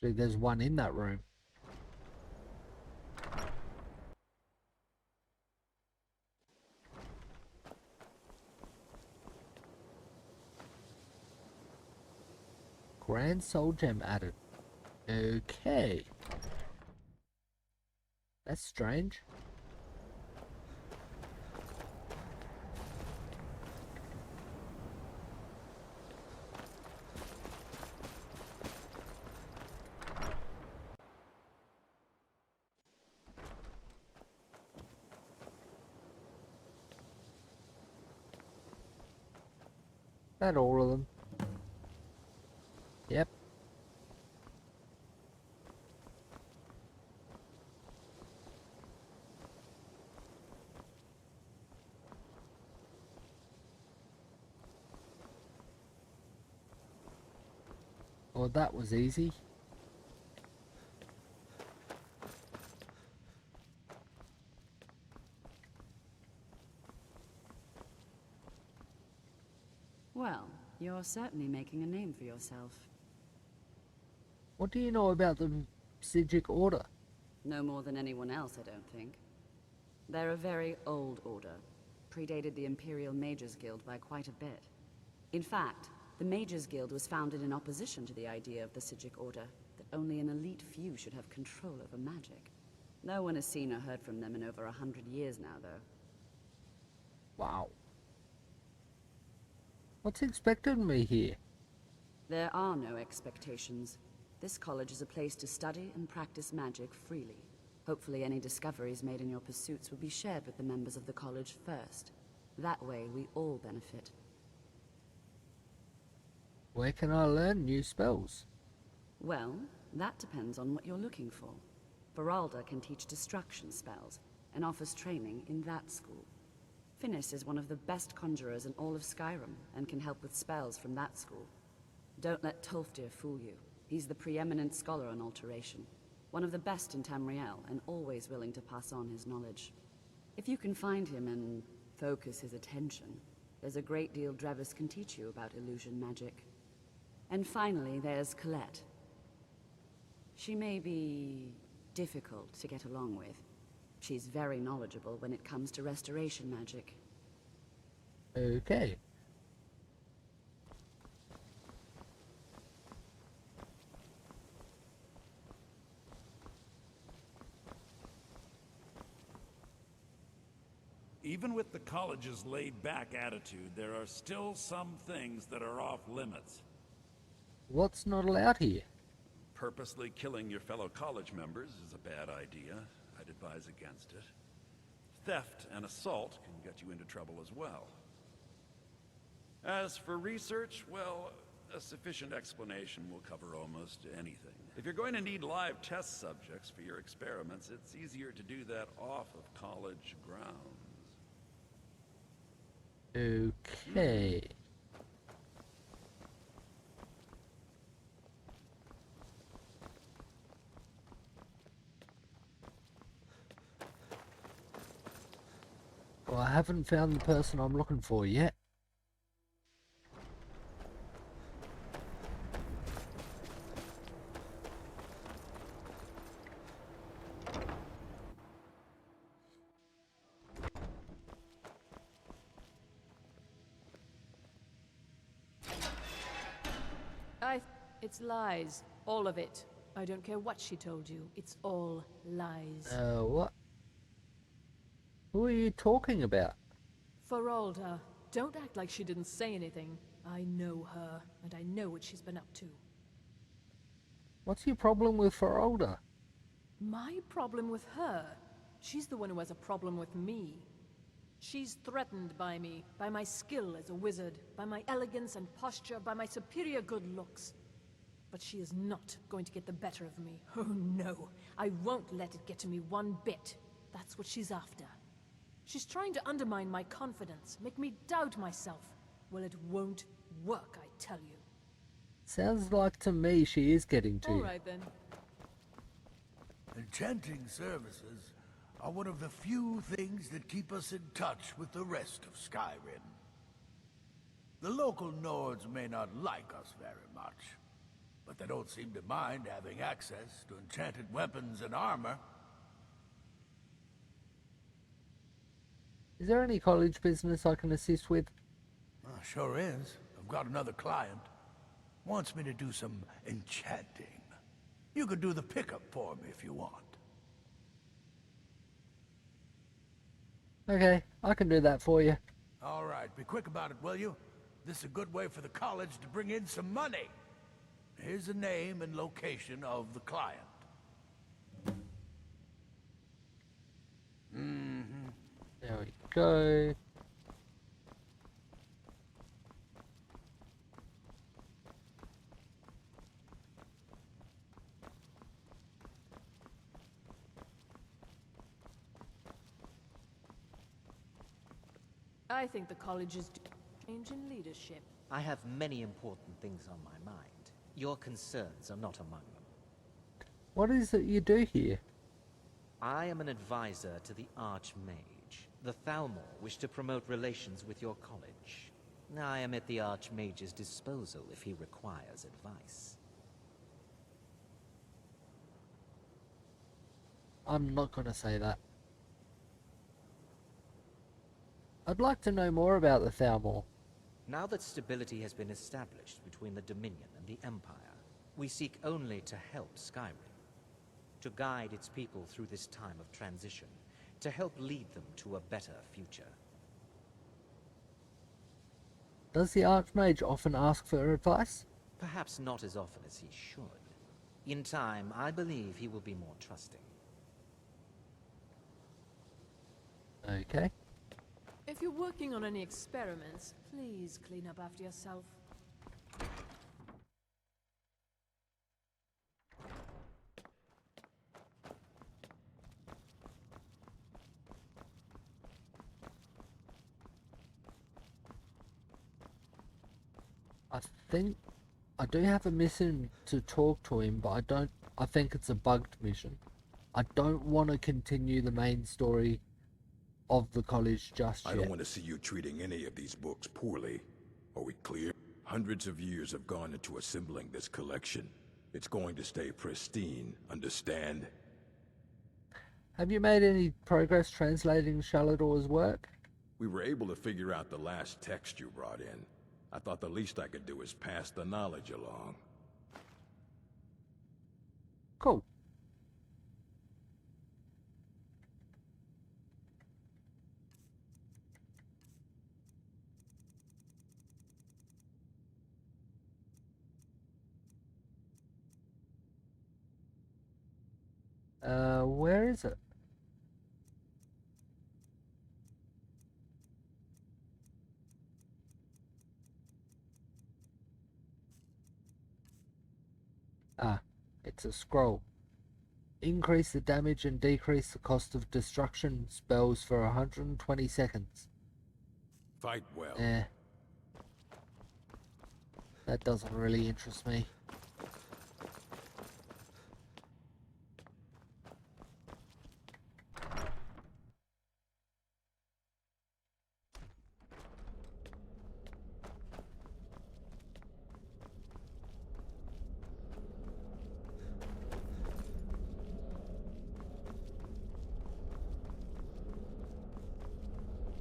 Actually, there's one in that room. Grand Soul Gem added. Okay. That's strange. That all of them. Yep. Well, that was easy. Well, you're certainly making a name for yourself. What do you know about the Psijic Order? No more than anyone else, I don't think. They're a very old order. Predated the Imperial Mages Guild by quite a bit. In fact, the Mages Guild was founded in opposition to the idea of the Psijic Order, that only an elite few should have control over magic. No one has seen or heard from them in over 100 years now, though. Wow. What's expected of me here? There are no expectations. This college is a place to study and practice magic freely. Hopefully any discoveries made in your pursuits will be shared with the members of the college first. That way we all benefit. Where can I learn new spells? Well, that depends on what you're looking for. Feralda can teach destruction spells, and offers training in that school. Finis is one of the best conjurers in all of Skyrim, and can help with spells from that school. Don't let Tolfdir fool you. He's the preeminent scholar on alteration. One of the best in Tamriel, and always willing to pass on his knowledge. If you can find him and focus his attention, there's a great deal Drevis can teach you about illusion magic. And finally, there's Colette. She may be difficult to get along with. She's very knowledgeable when it comes to restoration magic. Okay. Even with the college's laid-back attitude, there are still some things that are off limits. What's not allowed here? Purposely killing your fellow college members is a bad idea. I'd advise against it. Theft and assault can get you into trouble as well. As for research, well, a sufficient explanation will cover almost anything. If you're going to need live test subjects for your experiments, it's easier to do that off of college grounds. Okay. Well, I haven't found the person I'm looking for yet. It's lies. All of it. I don't care what she told you. It's all lies. What? Who are you talking about? Feralda, don't act like she didn't say anything. I know her, and I know what she's been up to. What's your problem with Feralda? My problem with her? She's the one who has a problem with me. She's threatened by me, by my skill as a wizard, by my elegance and posture, by my superior good looks. But she is not going to get the better of me. Oh no, I won't let it get to me one bit. That's what she's after. She's trying to undermine my confidence, make me doubt myself. Well, it won't work, I tell you. Sounds like to me she is getting to you. All right then. Enchanting services are one of the few things that keep us in touch with the rest of Skyrim. The local Nords may not like us very much, but they don't seem to mind having access to enchanted weapons and armor. Is there any college business I can assist with? Sure is. I've got another client. Wants me to do some enchanting. You could do the pickup for me if you want. Okay, I can do that for you. All right, be quick about it, will you? This is a good way for the college to bring in some money. Here's the name and location of the client. There we go. I think the college is change in leadership. I have many important things on my mind. Your concerns are not among them. What is it you do here? I am an advisor to the Archmage. The Thalmor wish to promote relations with your college. I am at the Archmage's disposal if he requires advice. I'm not gonna say that. I'd like to know more about the Thalmor. Now that stability has been established between the Dominion and the Empire, we seek only to help Skyrim. To guide its people through this time of transition, to help lead them to a better future. Does the Archmage often ask for advice? Perhaps not as often as he should. In time, I believe he will be more trusting. Okay. If you're working on any experiments, please clean up after yourself. I think I do have a mission to talk to him, but I think it's a bugged mission. I don't want to continue the main story of the college just yet. I don't want to see you treating any of these books poorly. Are we clear? Hundreds of years have gone into assembling this collection. It's going to stay pristine, understand? Have you made any progress translating Shalador's work? We were able to figure out the last text you brought in. I thought the least I could do is pass the knowledge along. Cool. Where is it? Ah, it's a scroll. Increase the damage and decrease the cost of destruction spells for 120 seconds. Fight well. That doesn't really interest me.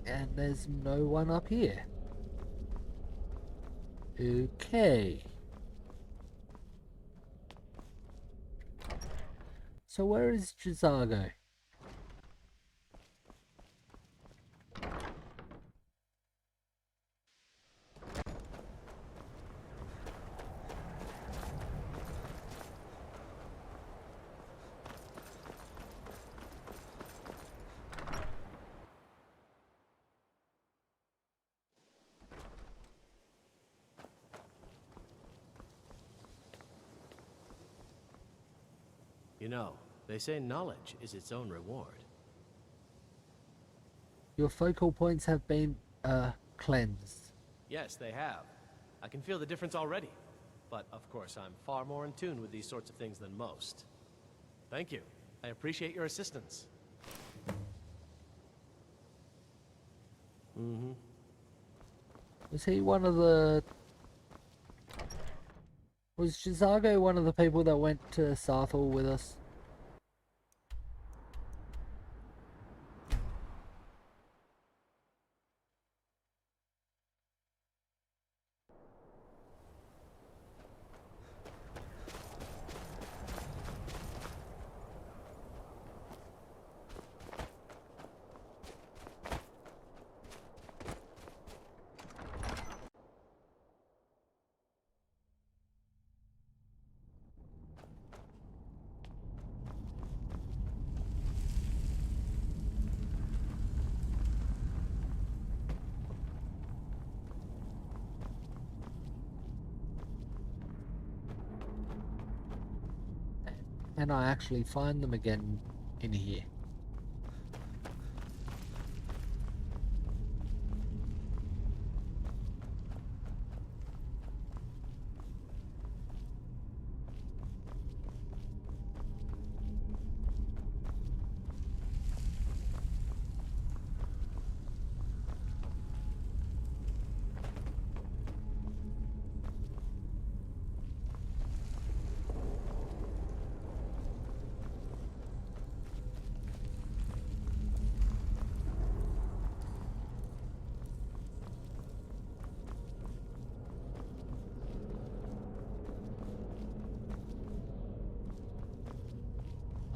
And there's no one up here. Okay. So where is Chisago? You know, they say knowledge is its own reward. Your focal points have been, cleansed. Yes, they have. I can feel the difference already. But, of course, I'm far more in tune with these sorts of things than most. Thank you. I appreciate your assistance. Was he one of the... Was Chisago one of the people that went to Southall with us? Can I actually find them again in here?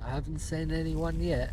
I haven't seen anyone yet.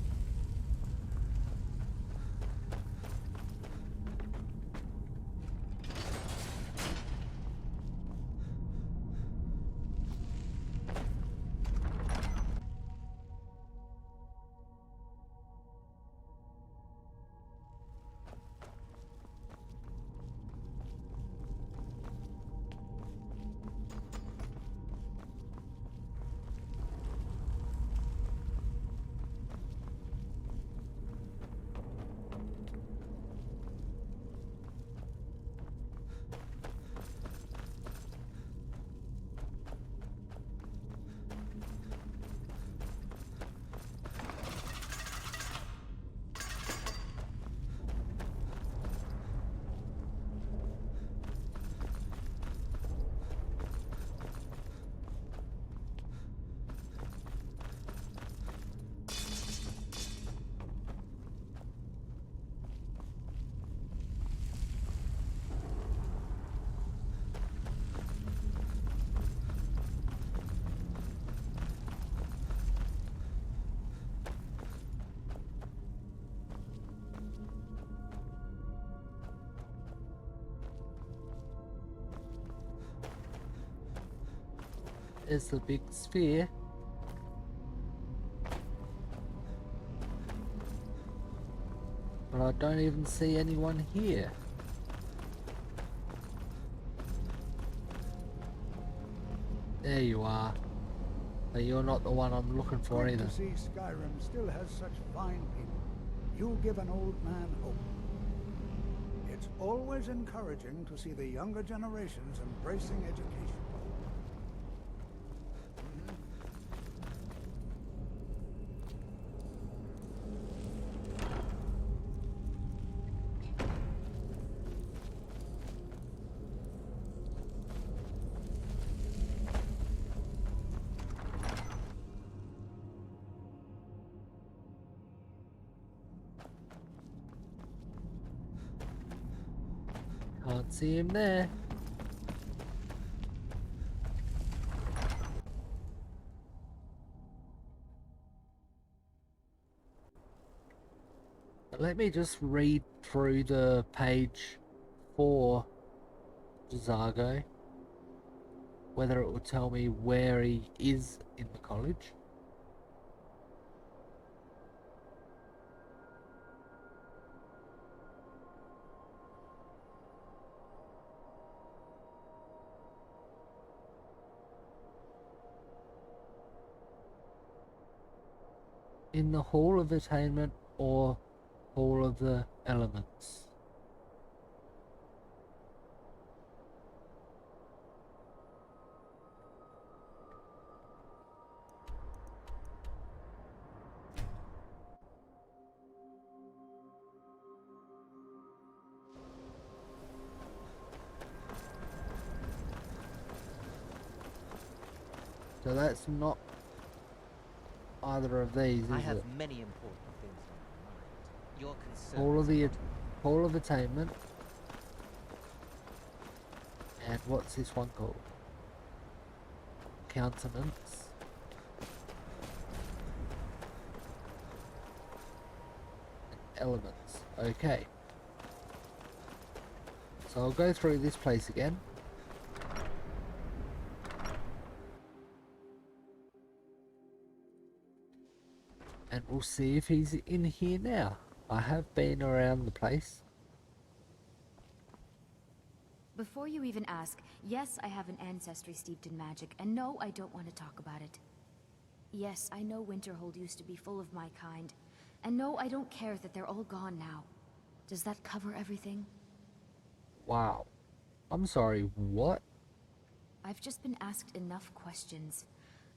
Is the big sphere. But I don't even see anyone here. There you are. But you're not the one I'm looking for Good either. to see Skyrim still has such fine people. You give an old man hope. It's always encouraging to see the younger generations embracing education. Can't see him there. But let me just read through the page for Zago. Whether it will tell me where he is in the college. In the Hall of Attainment or Hall of the Elements. So that's not either of these, I is have it? many important things on my mind. Your concern Hall of the is Hall of Attainment. And what's this one called? Countenance. Elements. Okay. So I'll go through this place again. And we'll see if he's in here now. I have been around the place. Before you even ask, yes, I have an ancestry steeped in magic, and no, I don't want to talk about it. Yes, I know Winterhold used to be full of my kind, and no, I don't care that they're all gone now. Does that cover everything? Wow. I'm sorry, what? I've just been asked enough questions.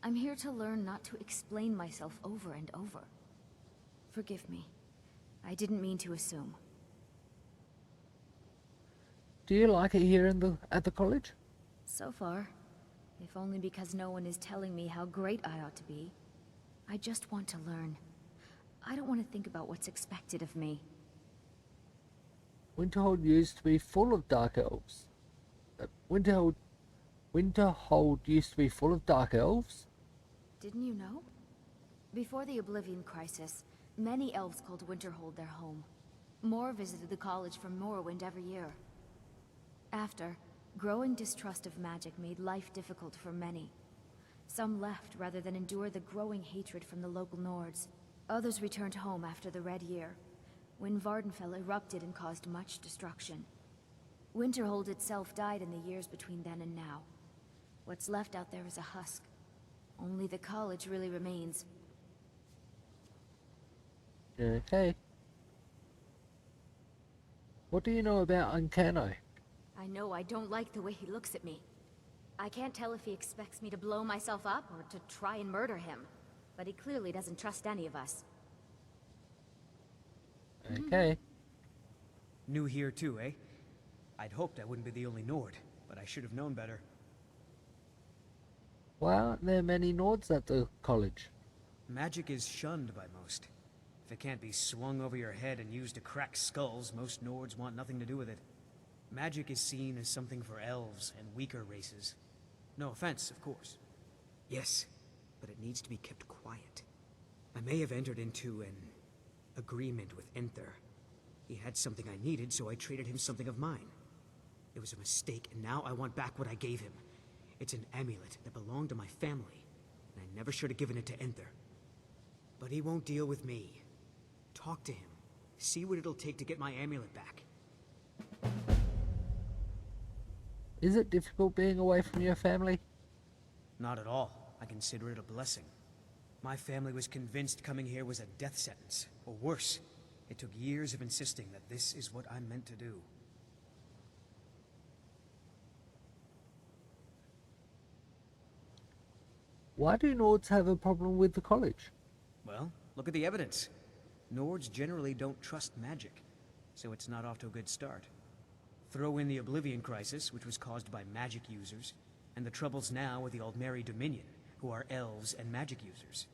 I'm here to learn not to explain myself over and over. Forgive me. I didn't mean to assume. Do you like it here at the college? So far. If only because no one is telling me how great I ought to be. I just want to learn. I don't want to think about what's expected of me. Winterhold used to be full of dark elves. Winterhold used to be full of dark elves? Didn't you know? Before the Oblivion Crisis, many elves called Winterhold their home. More visited the college from Morrowind every year. After, growing distrust of magic made life difficult for many. Some left rather than endure the growing hatred from the local Nords. Others returned home after the Red Year, when Vardenfell erupted and caused much destruction. Winterhold itself died in the years between then and now. What's left out there is a husk. Only the college really remains. Okay. What do you know about Uncano? I know I don't like the way he looks at me. I can't tell if he expects me to blow myself up or to try and murder him. But he clearly doesn't trust any of us. Okay. New here too, eh? I'd hoped I wouldn't be the only Nord, but I should have known better. Why aren't there many Nords at the college? Magic is shunned by most. If it can't be swung over your head and used to crack skulls, most Nords want nothing to do with it. Magic is seen as something for elves and weaker races. No offense, of course. Yes, but it needs to be kept quiet. I may have entered into an agreement with Enther. He had something I needed, so I traded him something of mine. It was a mistake, and now I want back what I gave him. It's an amulet that belonged to my family, and I never should have given it to Enther. But he won't deal with me. Talk to him. See what it'll take to get my amulet back. Is it difficult being away from your family? Not at all. I consider it a blessing. My family was convinced coming here was a death sentence, or worse. It took years of insisting that this is what I'm meant to do. Why do Nords have a problem with the college? Well, look at the evidence. Nords generally don't trust magic, so it's not off to a good start. Throw in the Oblivion Crisis, which was caused by magic users, and the troubles now with the Aldmeri Dominion, who are elves and magic users.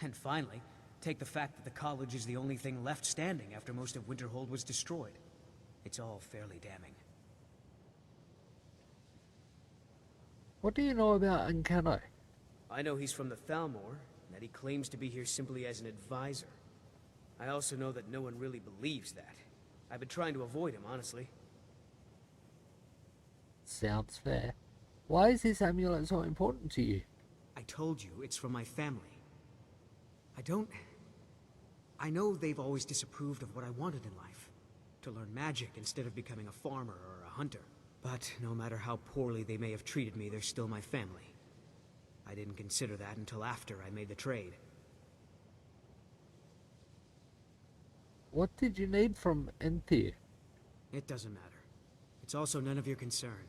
And finally, take the fact that the college is the only thing left standing after most of Winterhold was destroyed. It's all fairly damning. What do you know about Uncano? I know he's from the Thalmor, and that he claims to be here simply as an advisor. I also know that no one really believes that. I've been trying to avoid him, honestly. Sounds fair. Why is this amulet so important to you? I told you, it's from my family. I know they've always disapproved of what I wanted in life. To learn magic instead of becoming a farmer or a hunter. But no matter how poorly they may have treated me, they're still my family. I didn't consider that until after I made the trade. What did you need from Enthir? It doesn't matter. It's also none of your concern.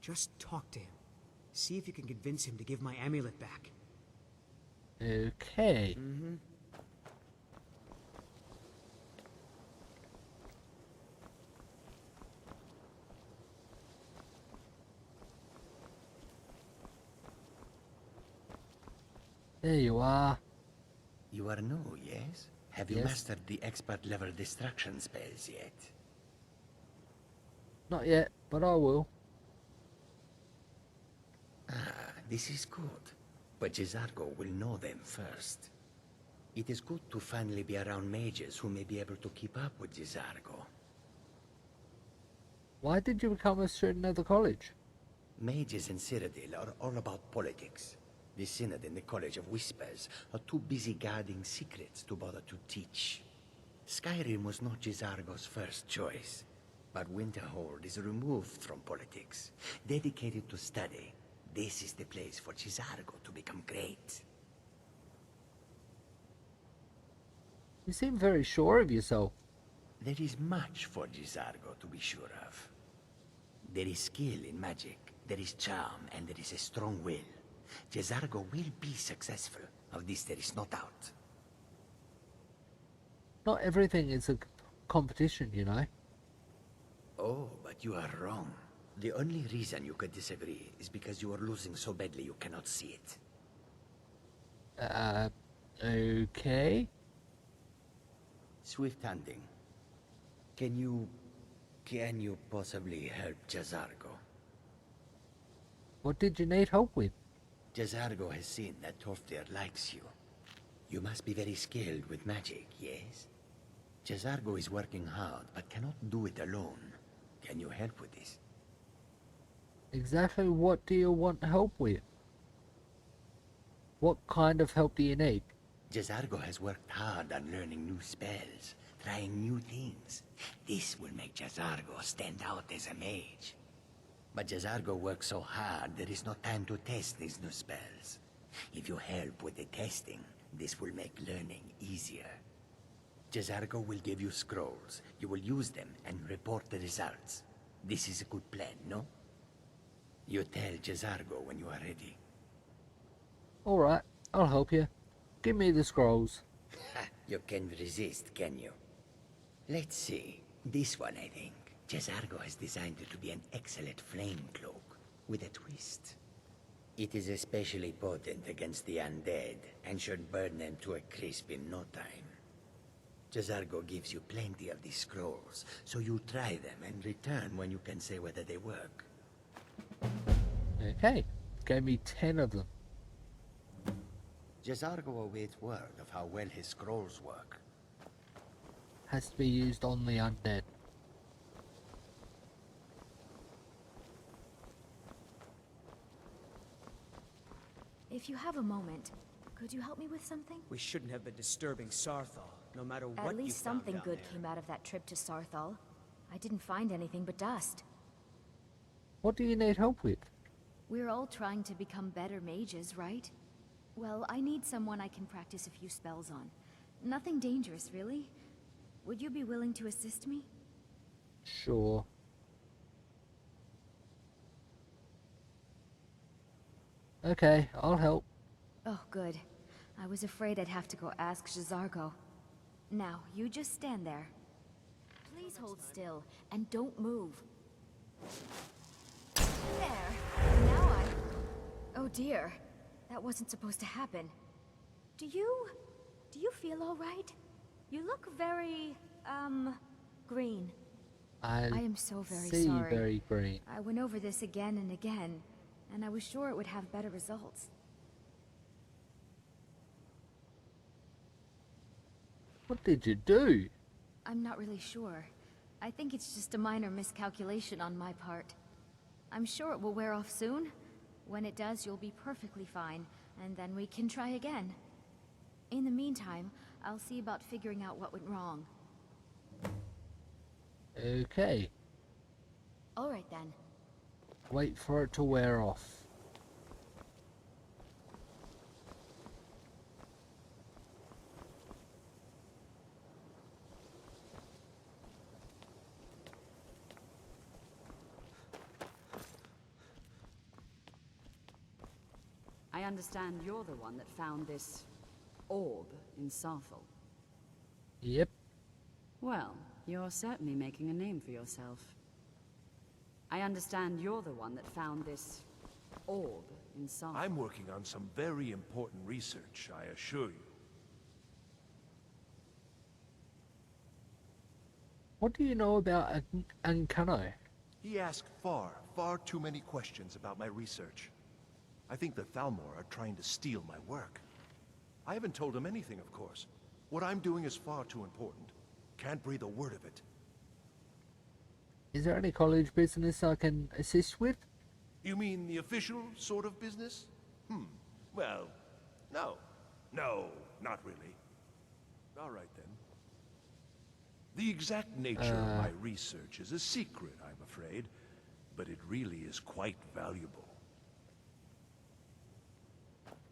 Just talk to him. See if you can convince him to give my amulet back. Okay. There you are. You are new, yes? Have you Yes. mastered the expert-level distraction spells yet? Not yet, but I will. Ah, this is good. But Jizargo will know them first. It is good to finally be around mages who may be able to keep up with Jizargo. Why did you become a student at the college? Mages in Cyrodiil are all about politics. The Synod and the College of Whispers are too busy guarding secrets to bother to teach. Skyrim was not Jizargo's first choice, but Winterhold is removed from politics, dedicated to study. This is the place for Jizargo to become great. You seem very sure of yourself. There is much for Jizargo to be sure of. There is skill in magic, there is charm, and there is a strong will. Jizargo will be successful. Of this there is no doubt. Not everything is a competition, you know. Oh, but you are wrong. The only reason you could disagree is because you are losing so badly you cannot see it. Okay. Swift hunting. Can you possibly help Jizargo? What did you need help with? Jizargo has seen that Toftir likes you. You must be very skilled with magic, yes? Jizargo is working hard, but cannot do it alone. Can you help with this? Exactly what do you want help with? What kind of help do you need? Jizargo has worked hard on learning new spells, trying new things. This will make Jizargo stand out as a mage. But Jizargo works so hard, there is no time to test these new spells. If you help with the testing, this will make learning easier. Jizargo will give you scrolls. You will use them and report the results. This is a good plan, no? You tell Jizargo when you are ready. Alright, I'll help you. Give me the scrolls. You can resist, can you? Let's see. This one, I think. Jizargo has designed it to be an excellent flame cloak, with a twist. It is especially potent against the undead, and should burn them to a crisp in no time. Jizargo gives you plenty of these scrolls, so you try them and return when you can say whether they work. Okay, gave me 10 of them. Jizargo awaits word of how well his scrolls work. Has to be used on the undead. If you have a moment, could you help me with something? We shouldn't have been disturbing Sarthal, no matter what At you least found something down good there. came out of that trip to Sarthal. I didn't find anything but dust. What do you need help with? We're all trying to become better mages, right? Well, I need someone I can practice a few spells on. Nothing dangerous, really. Would you be willing to assist me? Sure. Okay, I'll help. Oh, good. I was afraid I'd have to go ask Jizargo. Now, you just stand there. Please hold still, and don't move. There. Now I... Oh dear. That wasn't supposed to happen. Do you feel all right? You look very, green. I am so very see sorry. very green. I went over this again and again, and I was sure it would have better results. What did you do? I'm not really sure. I think it's just a minor miscalculation on my part. I'm sure it will wear off soon. When it does, you'll be perfectly fine, and then we can try again. In the meantime, I'll see about figuring out what went wrong. Okay. Alright then. Wait for it to wear off. I understand you're the one that found this orb in Sarthal. Yep. Well, you're certainly making a name for yourself. I understand you're the one that found this orb inside. I'm working on some very important research, I assure you. What do you know about Ancano? He asked far too many questions about my research. I think the Thalmor are trying to steal my work. I haven't told him anything, of course. What I'm doing is far too important. Can't breathe a word of it. Is there any college business I can assist with? You mean the official sort of business? Well, no. No, not really. All right, then. The exact nature of my research is a secret, I'm afraid, but it really is quite valuable.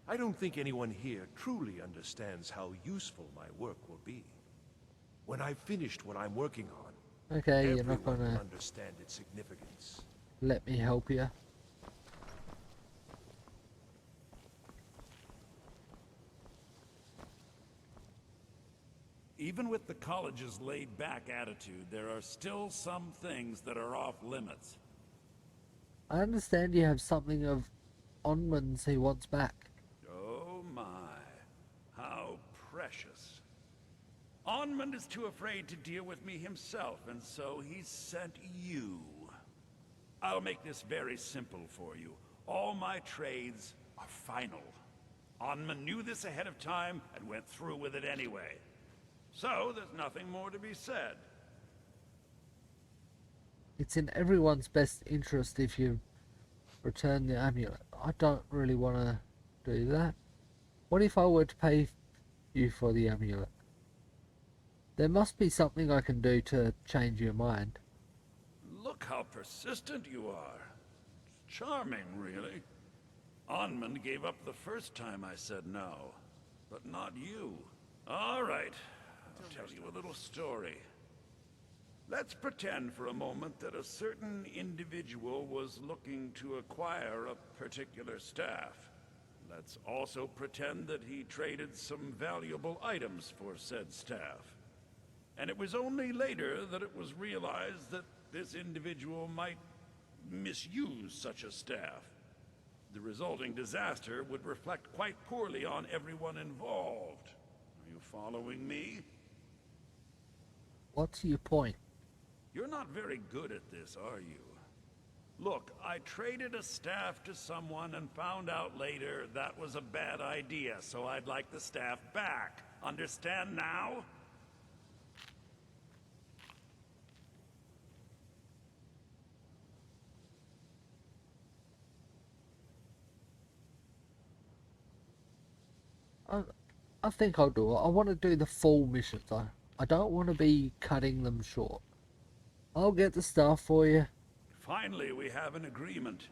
I don't think anyone here truly understands how useful my work will be. When I've finished what I'm working on, Okay, you're everyone not gonna will understand its significance. let me help you. Even with the college's laid-back attitude, there are still some things that are off limits. I understand you have something of Onman's he wants back. Oh my, how precious. Onmund is too afraid to deal with me himself, and so he's sent you. I'll make this very simple for you. All my trades are final. Onmund knew this ahead of time and went through with it anyway. So, there's nothing more to be said. It's in everyone's best interest if you return the amulet. I don't really want to do that. What if I were to pay you for the amulet? There must be something I can do to change your mind. Look how persistent you are. It's charming, really. Onmund gave up the first time I said no, but not you. All right, I'll tell you a little story. Let's pretend for a moment that a certain individual was looking to acquire a particular staff. Let's also pretend that he traded some valuable items for said staff. And it was only later that it was realized that this individual might misuse such a staff. The resulting disaster would reflect quite poorly on everyone involved. Are you following me? What's your point? You're not very good at this, are you? Look, I traded a staff to someone and found out later that was a bad idea, so I'd like the staff back. Understand now? I think I'll do it. I want to do the full missions. I don't want to be cutting them short. I'll get the stuff for you. Finally, we have an agreement.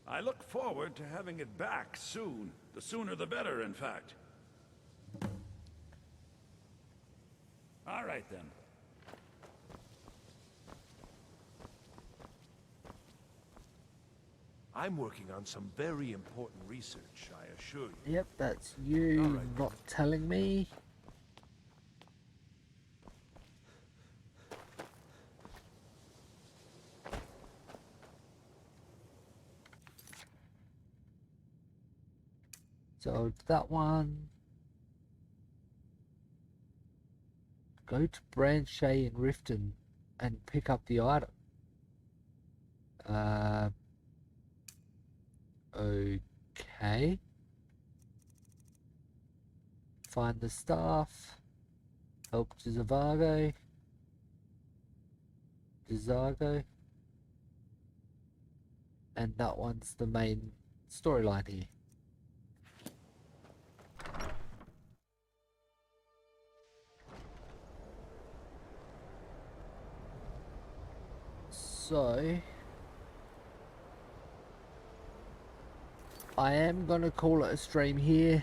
I look forward to having it back soon. The sooner the better, in fact. All right, then. I'm working on some very important research, I assure you. Yep, that's you not telling me. So that one. Go to Branchay and Riften and pick up the item. Okay. Find the staff. Help Zavago. And that one's the main storyline here. So I am gonna call it a stream here.